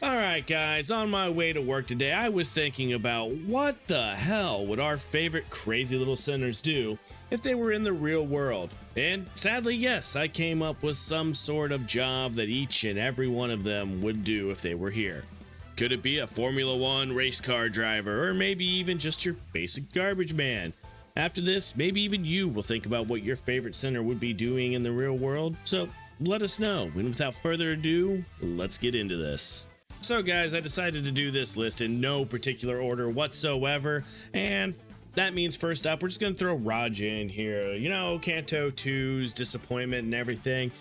Alright guys, on my way to work today, I was thinking about what the hell would our favorite crazy little sinners do if they were in the real world. And sadly, yes, I came up with some sort of job that each and every one of them would do if they were here. Could it be a Formula One race car driver, or maybe even just your basic garbage man? After this, maybe even you will think about what your favorite sinner would be doing in the real world, so let us know. And without further ado, let's get into this. So guys, I decided to do this list in no particular order whatsoever, and that means first up, we're just going to throw Rodya in here. You know, Canto 2's disappointment and everything.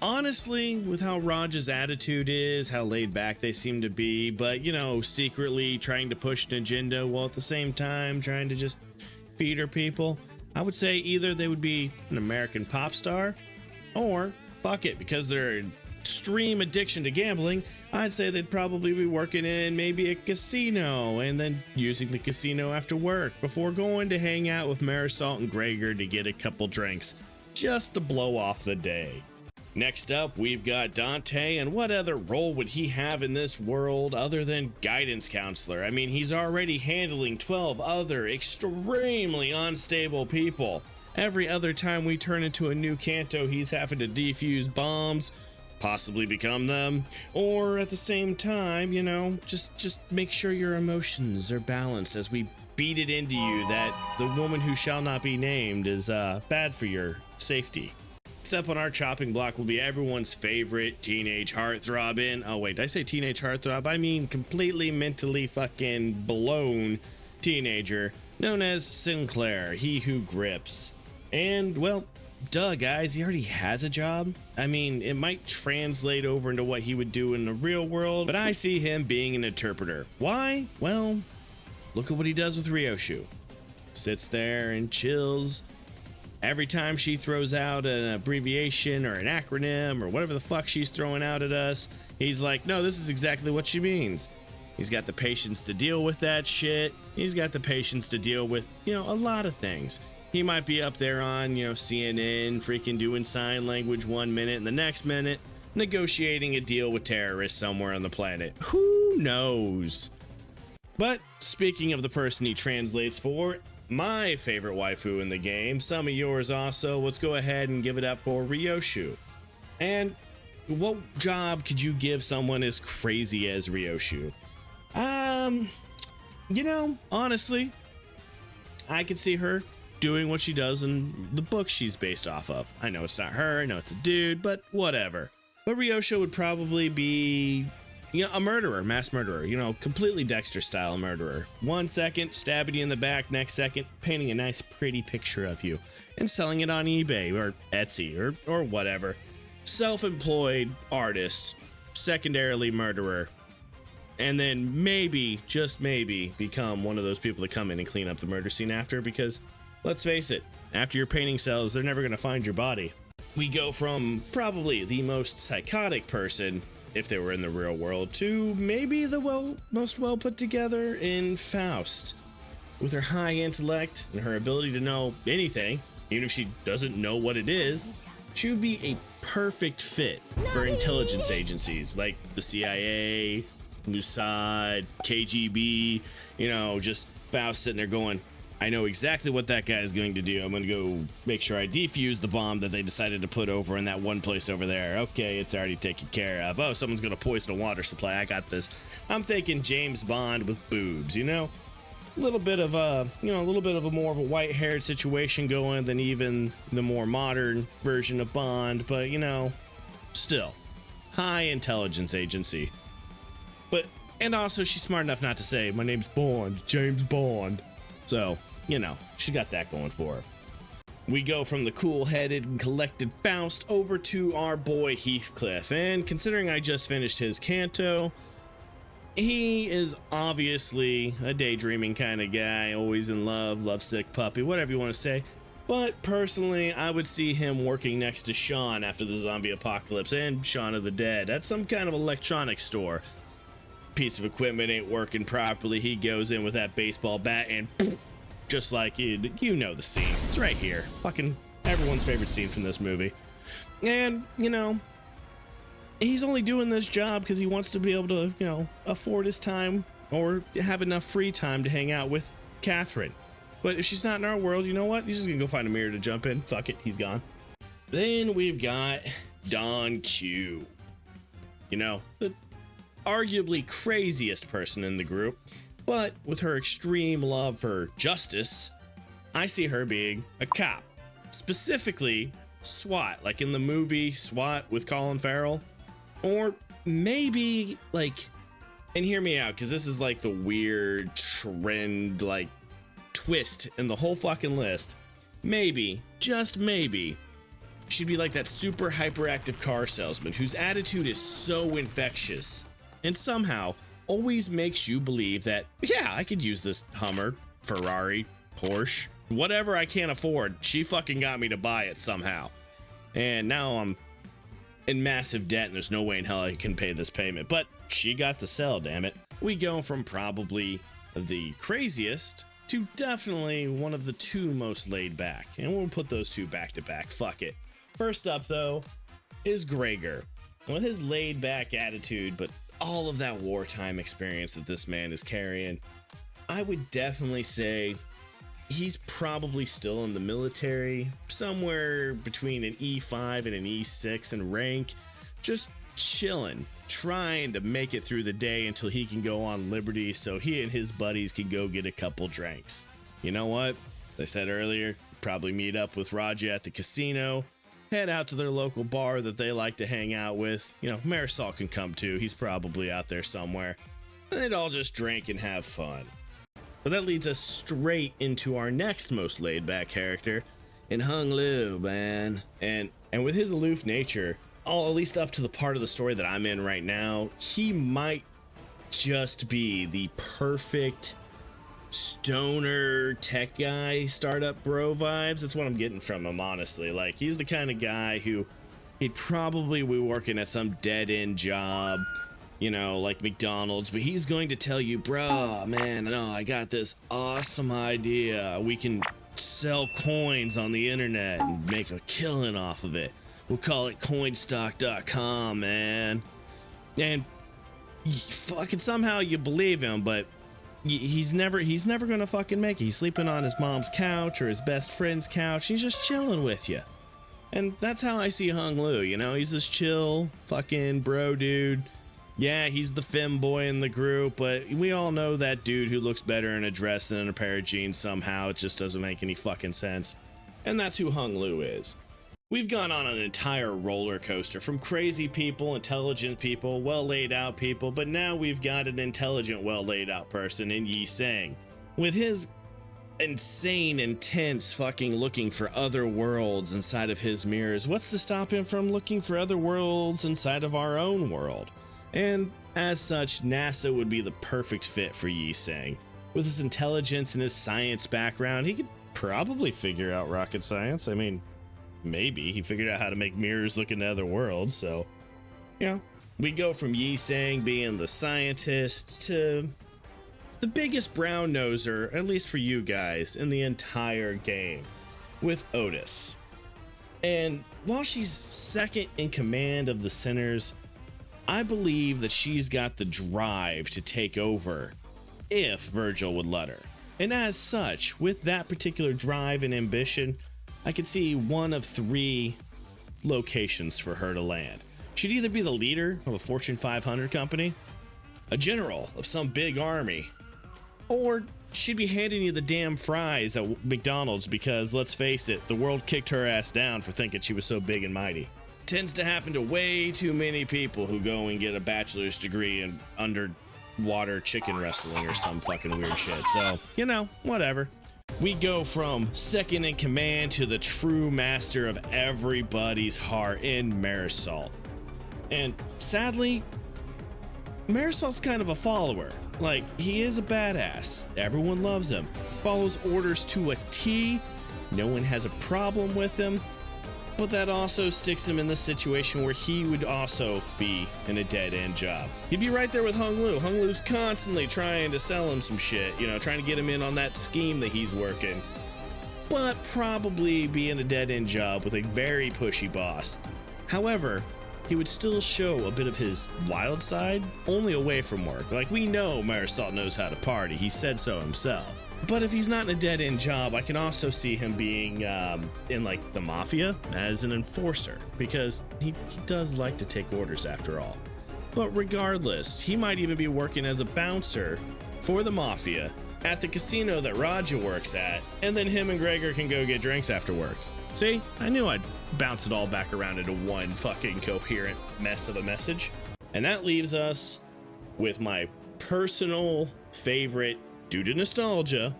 Honestly, with how Rodya's attitude is, how laid back they seem to be, but, you know, secretly trying to push an agenda while at the same time trying to just feed her people, I would say either they would be an American pop star, or, fuck it, because they're extreme addiction to gambling, I'd say they'd probably be working in maybe a casino and then using the casino after work before going to hang out with Moresalt and Gregor to get a couple drinks just to blow off the day. Next up, we've got Dante, and what other role would he have in this world other than guidance counselor? I mean, he's already handling 12 other extremely unstable people. Every other time we turn into a new Canto, he's having to defuse bombs, possibly become them, or at the same time, you know, just make sure your emotions are balanced as we beat it into you that the woman who shall not be named is bad for your safety. Next up on our chopping block will be everyone's favorite teenage heartthrob in, oh wait, did I say teenage heartthrob? I mean completely mentally fucking blown teenager known as Sinclair, he who grips. And well, duh guys, he already has a job. I mean, it might translate over into what he would do in the real world, but I see him being an interpreter. Why? Well, look at what he does with Ryoshu. Sits there and chills. Every time she throws out an abbreviation or an acronym or whatever the fuck she's throwing out at us, he's like, no, this is exactly what she means. He's got the patience to deal with that shit. He's got the patience to deal with, you know, a lot of things. He might be up there on, you know, CNN, freaking doing sign language 1 minute, and the next minute negotiating a deal with terrorists somewhere on the planet. Who knows? But speaking of the person he translates for, my favorite waifu in the game, some of yours also, let's go ahead and give it up for Ryoshu. And what job could you give someone as crazy as Ryoshu? You know, honestly, I could see her doing what she does in the book she's based off of. I know it's not her, I know it's a dude, but whatever. But Ryoshu would probably be, you know, a murderer, mass murderer, you know, completely Dexter style murderer. 1 second, stabbing you in the back, next second, painting a nice pretty picture of you and selling it on eBay or Etsy or whatever. Self-employed artist, secondarily murderer, and then maybe, just maybe, become one of those people that come in and clean up the murder scene after, because let's face it, after your painting sells, they're never going to find your body. We go from probably the most psychotic person, if they were in the real world, to maybe the most well put together in Faust. With her high intellect and her ability to know anything, even if she doesn't know what it is, she would be a perfect fit for intelligence agencies like the CIA, Mossad, KGB, you know, just Faust sitting there going, I know exactly what that guy is going to do. I'm going to go make sure I defuse the bomb that they decided to put over in that one place over there. Okay, it's already taken care of. Oh, someone's going to poison a water supply. I got this. I'm thinking James Bond with boobs, you know? A little bit of a, you know, a little bit of a more of a white-haired situation going than even the more modern version of Bond, but, you know, still, high intelligence agency. But, and also she's smart enough not to say, my name's Bond, James Bond. So, you know, she got that going for her. We go from the cool-headed and collected Faust over to our boy Heathcliff, and considering I just finished his Canto, he is obviously a daydreaming kind of guy, always in love, lovesick puppy, whatever you want to say. But personally, I would see him working next to Shaun after the zombie apocalypse and Shaun of the Dead at some kind of electronics store. Piece of equipment ain't working properly, he goes in with that baseball bat and poof, just like you know the scene. It's right here. Fucking everyone's favorite scene from this movie. And, you know, he's only doing this job because he wants to be able to, you know, afford his time or have enough free time to hang out with Catherine. But if she's not in our world, you know what? He's just gonna go find a mirror to jump in. Fuck it, he's gone. Then we've got Don Q. You know, the arguably craziest person in the group, but with her extreme love for justice, I see her being a cop. Specifically, SWAT, like in the movie SWAT with Colin Farrell. Or maybe, like, and hear me out, because this is like the weird trend, like, twist in the whole fucking list. Maybe, just maybe, she'd be like that super hyperactive car salesman whose attitude is so infectious and somehow always makes you believe that, yeah, I could use this Hummer, Ferrari, Porsche, whatever I can't afford. She fucking got me to buy it somehow. And now I'm in massive debt and there's no way in hell I can pay this payment. But she got the sell, damn it. We go from probably the craziest to definitely one of the two most laid back. And we'll put those two back to back. Fuck it. First up, though, is Gregor. With his laid back attitude, but all of that wartime experience that this man is carrying, I would definitely say he's probably still in the military, somewhere between an E5 and an E6 in rank, just chilling, trying to make it through the day until he can go on liberty so he and his buddies can go get a couple drinks. You know what? As I said earlier, probably meet up with Rodya at the casino, head out to their local bar that they like to hang out with. You know, Moresalt can come too. He's probably out there somewhere. And they'd all just drink and have fun. But that leads us straight into our next most laid-back character in Hog Luls, man. And with his aloof nature, at least up to the part of the story that I'm in right now, he might just be the perfect stoner tech guy, startup bro vibes. That's what I'm getting from him, honestly. Like, he's the kind of guy who he'd probably be working at some dead-end job, you know, like McDonald's, but he's going to tell you, bro, man, no, I got this awesome idea. We can sell coins on the internet and make a killing off of it. We'll call it coinstock.com, man. And fucking somehow you believe him, but he's never gonna fucking make it. He's sleeping on his mom's couch or his best friend's couch. He's just chilling with you. And that's how I see Hog Luls, you know? He's this chill fucking bro dude. Yeah, he's the femboy in the group, but we all know that dude who looks better in a dress than in a pair of jeans somehow. It just doesn't make any fucking sense. And that's who Hog Luls is. We've gone on an entire roller coaster from crazy people, intelligent people, well laid out people, but now we've got an intelligent, well laid out person in Yi Sang. With his insane, intense fucking looking for other worlds inside of his mirrors, what's to stop him from looking for other worlds inside of our own world? And as such, NASA would be the perfect fit for Yi Sang. With his intelligence and his science background, he could probably figure out rocket science. I mean, maybe he figured out how to make mirrors look into other worlds. So, you know, we go from Yi Sang being the scientist to the biggest brown noser, at least for you guys, in the entire game, with Otis. And while she's second in command of the Sinners, I believe that she's got the drive to take over if Virgil would let her. And as such, with that particular drive and ambition, I could see one of three locations for her to land. She'd either be the leader of a Fortune 500 company, a general of some big army, or she'd be handing you the damn fries at McDonald's because, let's face it, the world kicked her ass down for thinking she was so big and mighty. Tends to happen to way too many people who go and get a bachelor's degree in underwater chicken wrestling or some fucking weird shit. So, you know, whatever. We go from second in command to the true master of everybody's heart in Moresalt. And sadly, Moresalt's kind of a follower. Like, he is a badass. Everyone loves him. Follows orders to a T. No one has a problem with him. But that also sticks him in the situation where he would also be in a dead-end job. He'd be right there with Hog Luls. Hog Luls constantly trying to sell him some shit, you know, trying to get him in on that scheme that he's working. But probably be in a dead-end job with a very pushy boss. However, he would still show a bit of his wild side, only away from work. Like, we know Moresalt knows how to party, he said so himself. But if he's not in a dead-end job, I can also see him being in like the mafia as an enforcer, because he does like to take orders after all. But regardless, he might even be working as a bouncer for the mafia at the casino that Rodya works at, and then him and Gregor can go get drinks after work. See, I knew I'd bounce it all back around into one fucking coherent mess of a message. And that leaves us with my personal favorite, due to nostalgia,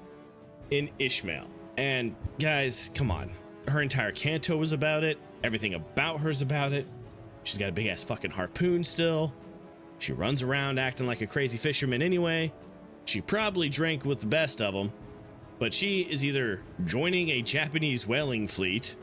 in Ishmael. And guys, come on. Her entire canto was about it. Everything about her's about it. She's got a big ass fucking harpoon still. She runs around acting like a crazy fisherman anyway. She probably drank with the best of them. But she is either joining a Japanese whaling fleet,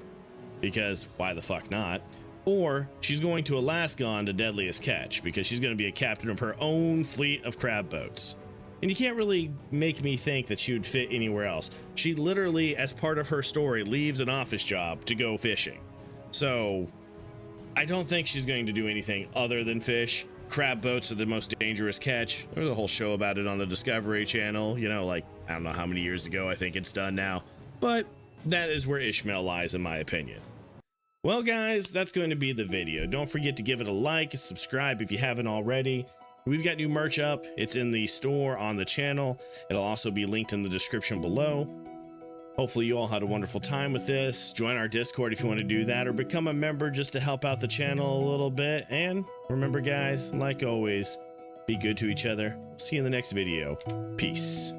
because why the fuck not, or she's going to Alaska on the Deadliest Catch, because she's going to be a captain of her own fleet of crab boats. And you can't really make me think that she would fit anywhere else. She literally, as part of her story, leaves an office job to go fishing. So I don't think she's going to do anything other than fish. Crab boats are the most dangerous catch. There's a whole show about it on the Discovery Channel, you know, like, I don't know how many years ago. I think it's done now. But that is where Ishmael lies, in my opinion. Well, guys, that's going to be the video. Don't forget to give it a like, subscribe if you haven't already. We've got new merch up. It's in the store on the channel. It'll also be linked in the description below. Hopefully you all had a wonderful time with this. Join our Discord if you want to do that, or become a member just to help out the channel a little bit. And remember, guys, like always, be good to each other. See you in the next video. Peace.